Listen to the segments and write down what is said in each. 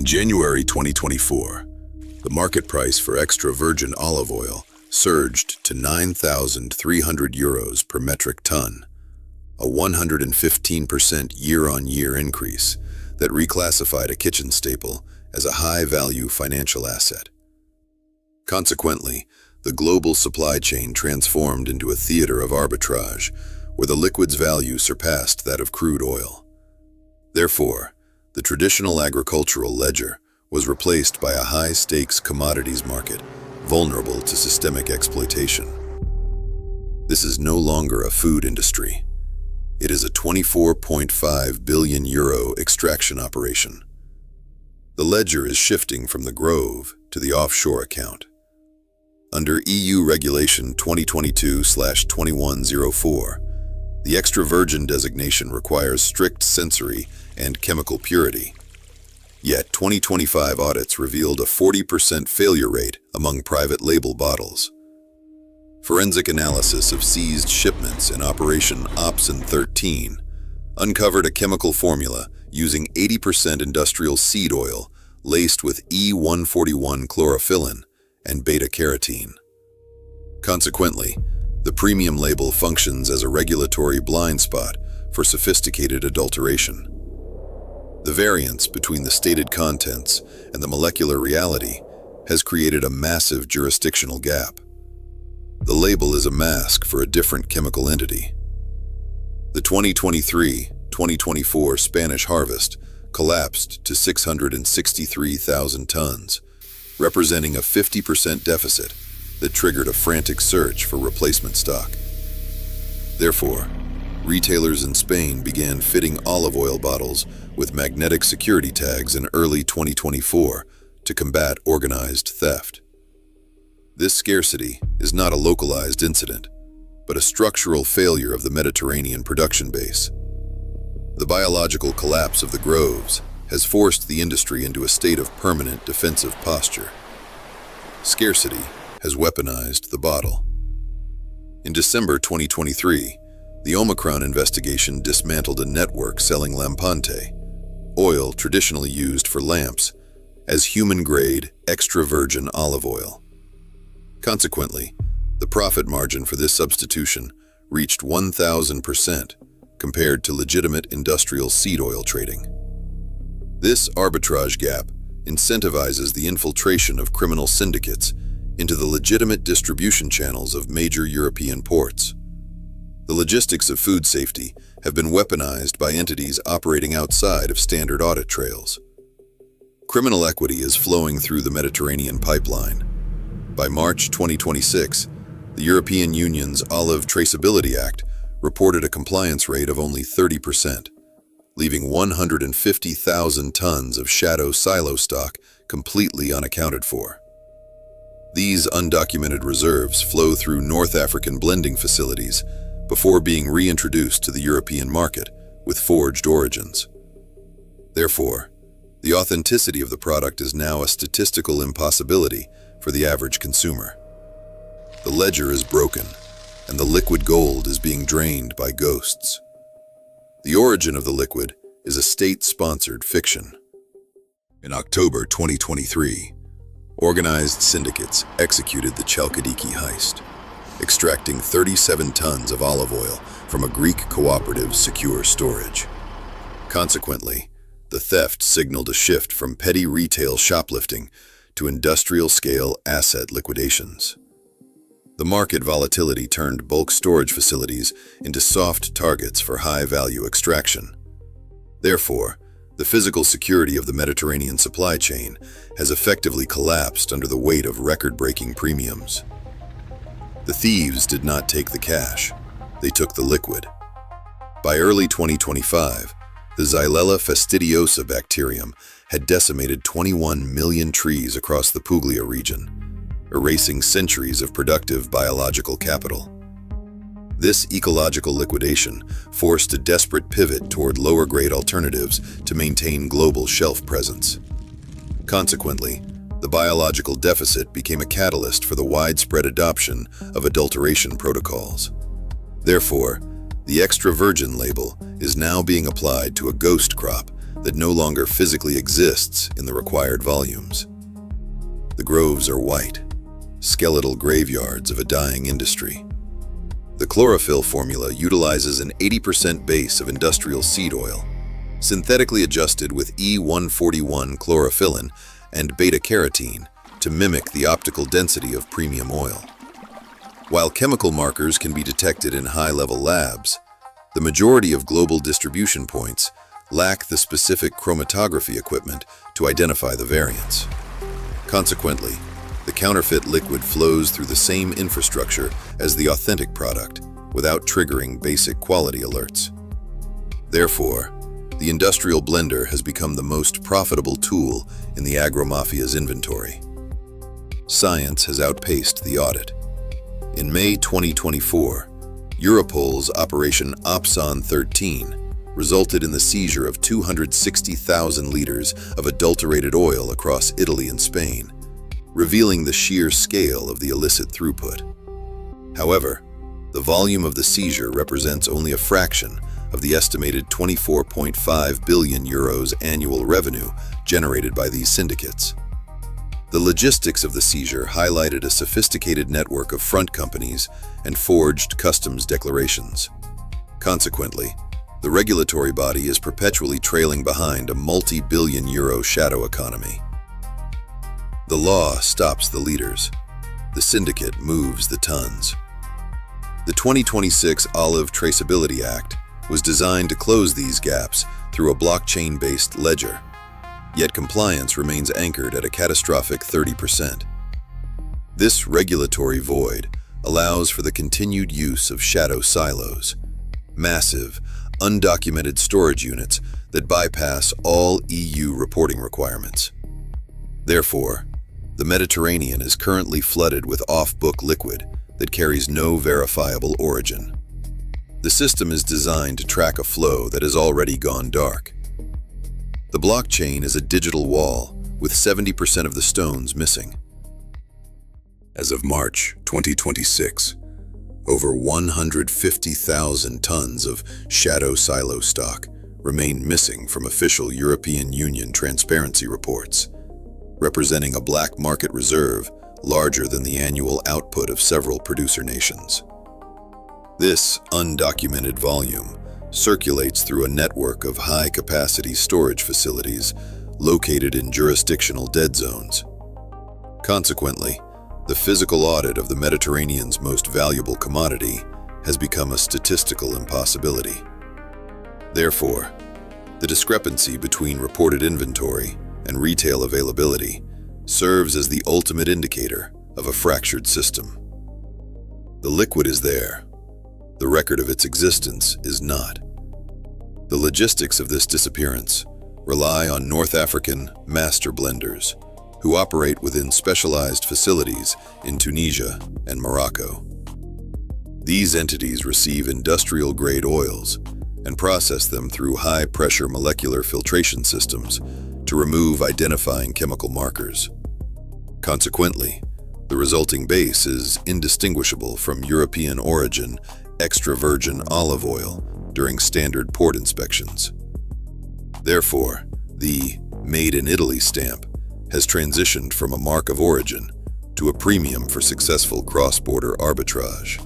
January 2024, the market price for extra virgin olive oil surged to €9,300 per metric ton, a 115% year-on-year increase that reclassified a kitchen staple as a high-value financial asset. Consequently, the global supply chain transformed into a theater of arbitrage, where the liquid's value surpassed that of crude oil. Therefore, the traditional agricultural ledger was replaced by a high-stakes commodities market vulnerable to systemic exploitation. This is no longer a food industry. It is a €24.5 billion extraction operation. The ledger is shifting from the grove to the offshore account. Under EU Regulation 2022/2104, the extra virgin designation requires strict sensory and chemical purity. Yet 2025 audits revealed a 40% failure rate among private label bottles. Forensic analysis of seized shipments in Operation OPSON XIII uncovered a chemical formula using 80% industrial seed oil laced with E141 chlorophyll and beta-carotene. Consequently, the premium label functions as a regulatory blind spot for sophisticated adulteration. The variance between the stated contents and the molecular reality has created a massive jurisdictional gap. The label is a mask for a different chemical entity. The 2023-2024 Spanish harvest collapsed to 663,000 tons, representing a 50% deficit that triggered a frantic search for replacement stock. Therefore, retailers in Spain began fitting olive oil bottles with magnetic security tags in early 2024 to combat organized theft. This scarcity is not a localized incident, but a structural failure of the Mediterranean production base. The biological collapse of the groves has forced the industry into a state of permanent defensive posture. Scarcity has weaponized the bottle. In December 2023, the Omicron investigation dismantled a network selling Lampante, oil traditionally used for lamps, as human-grade extra virgin olive oil. Consequently, the profit margin for this substitution reached 1,000% compared to legitimate industrial seed oil trading. This arbitrage gap incentivizes the infiltration of criminal syndicates into the legitimate distribution channels of major European ports. The logistics of food safety have been weaponized by entities operating outside of standard audit trails. Criminal equity is flowing through the Mediterranean pipeline. By March 2026, the European Union's Olive Traceability Act reported a compliance rate of only 30%, leaving 150,000 tons of shadow silo stock completely unaccounted for. These undocumented reserves flow through North African blending facilities before being reintroduced to the European market with forged origins. Therefore, the authenticity of the product is now a statistical impossibility for the average consumer. The ledger is broken, and the liquid gold is being drained by ghosts. The origin of the liquid is a state-sponsored fiction. In October 2023, organized syndicates executed the Chalkidiki heist, extracting 37 tons of olive oil from a Greek cooperative's secure storage. Consequently, the theft signaled a shift from petty retail shoplifting to industrial-scale asset liquidations. The market volatility turned bulk storage facilities into soft targets for high-value extraction. Therefore, the physical security of the Mediterranean supply chain has effectively collapsed under the weight of record-breaking premiums. The thieves did not take the cash, they took the liquid. By early 2025, the Xylella Fastidiosa bacterium had decimated 21 million trees across the Puglia region, erasing centuries of productive biological capital. This ecological liquidation forced a desperate pivot toward lower-grade alternatives to maintain global shelf presence. Consequently, the biological deficit became a catalyst for the widespread adoption of adulteration protocols. Therefore, the extra virgin label is now being applied to a ghost crop that no longer physically exists in the required volumes. The groves are white, skeletal graveyards of a dying industry. The chlorophyll formula utilizes an 80% base of industrial seed oil, synthetically adjusted with E141 chlorophyllin and beta-carotene to mimic the optical density of premium oil. While chemical markers can be detected in high-level labs, the majority of global distribution points lack the specific chromatography equipment to identify the variants. Consequently, the counterfeit liquid flows through the same infrastructure as the authentic product without triggering basic quality alerts. Therefore, the industrial blender has become the most profitable tool in the Agromafia's inventory. Science has outpaced the audit. In May 2024, Europol's Operation OPSON XIII resulted in the seizure of 260,000 liters of adulterated oil across Italy and Spain, revealing the sheer scale of the illicit throughput. However, the volume of the seizure represents only a fraction of the estimated 24.5 billion euros annual revenue generated by these syndicates. The logistics of the seizure highlighted a sophisticated network of front companies and forged customs declarations. Consequently, the regulatory body is perpetually trailing behind a multi-billion euro shadow economy. The law stops the leaders. The syndicate moves the tons. The 2026 Olive Traceability Act was designed to close these gaps through a blockchain-based ledger, yet compliance remains anchored at a catastrophic 30%. This regulatory void allows for the continued use of shadow silos, massive, undocumented storage units that bypass all EU reporting requirements. Therefore, the Mediterranean is currently flooded with off-book liquid that carries no verifiable origin. The system is designed to track a flow that has already gone dark. The blockchain is a digital wall with 70% of the stones missing. As of March 2026, over 150,000 tons of shadow silo stock remain missing from official European Union transparency reports, representing a black market reserve larger than the annual output of several producer nations. This undocumented volume circulates through a network of high-capacity storage facilities located in jurisdictional dead zones. Consequently, the physical audit of the Mediterranean's most valuable commodity has become a statistical impossibility. Therefore, the discrepancy between reported inventory and retail availability serves as the ultimate indicator of a fractured system. The liquid is there. The record of its existence is not. The logistics of this disappearance rely on North African master blenders who operate within specialized facilities in Tunisia and Morocco. These entities receive industrial-grade oils and process them through high-pressure molecular filtration systems to remove identifying chemical markers. Consequently, the resulting base is indistinguishable from European origin extra virgin olive oil during standard port inspections. Therefore, the Made in Italy stamp has transitioned from a mark of origin to a premium for successful cross-border arbitrage.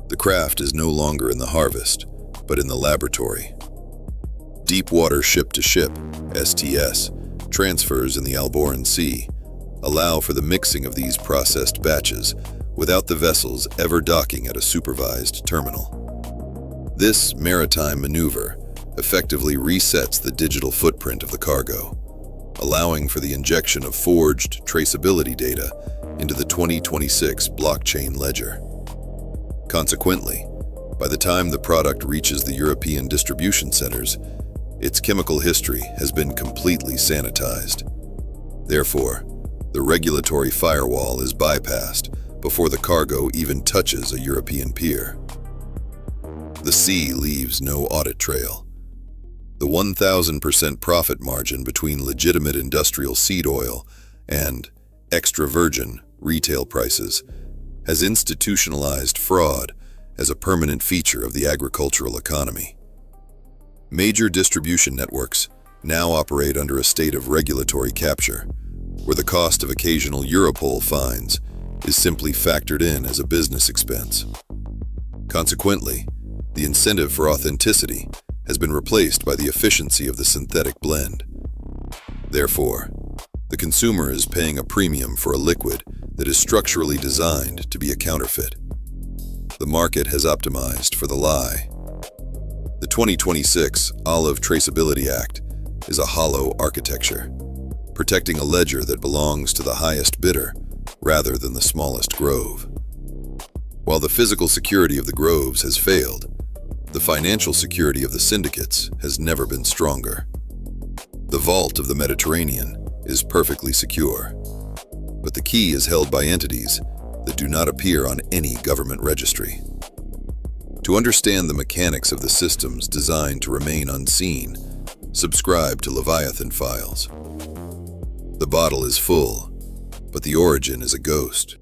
The craft is no longer in the harvest, but in the laboratory. Deepwater ship-to-ship, STS, transfers in the Alboran Sea allow for the mixing of these processed batches without the vessels ever docking at a supervised terminal. This maritime maneuver effectively resets the digital footprint of the cargo, allowing for the injection of forged traceability data into the 2026 blockchain ledger. Consequently, by the time the product reaches the European distribution centers, its chemical history has been completely sanitized. Therefore, the regulatory firewall is bypassed before the cargo even touches a European pier. The sea leaves no audit trail. The 1,000% profit margin between legitimate industrial seed oil and extra virgin retail prices has institutionalized fraud as a permanent feature of the agricultural economy. Major distribution networks now operate under a state of regulatory capture, where the cost of occasional Europol fines is simply factored in as a business expense. Consequently, the incentive for authenticity has been replaced by the efficiency of the synthetic blend. Therefore, the consumer is paying a premium for a liquid that is structurally designed to be a counterfeit. The market has optimized for the lie. The 2026 Olive Traceability Act is a hollow architecture, protecting a ledger that belongs to the highest bidder rather than the smallest grove. While the physical security of the groves has failed, the financial security of the syndicates has never been stronger. The vault of the Mediterranean is perfectly secure, but the key is held by entities that do not appear on any government registry. To understand the mechanics of the systems designed to remain unseen, subscribe to Leviathan Files. The bottle is full, but the origin is a ghost.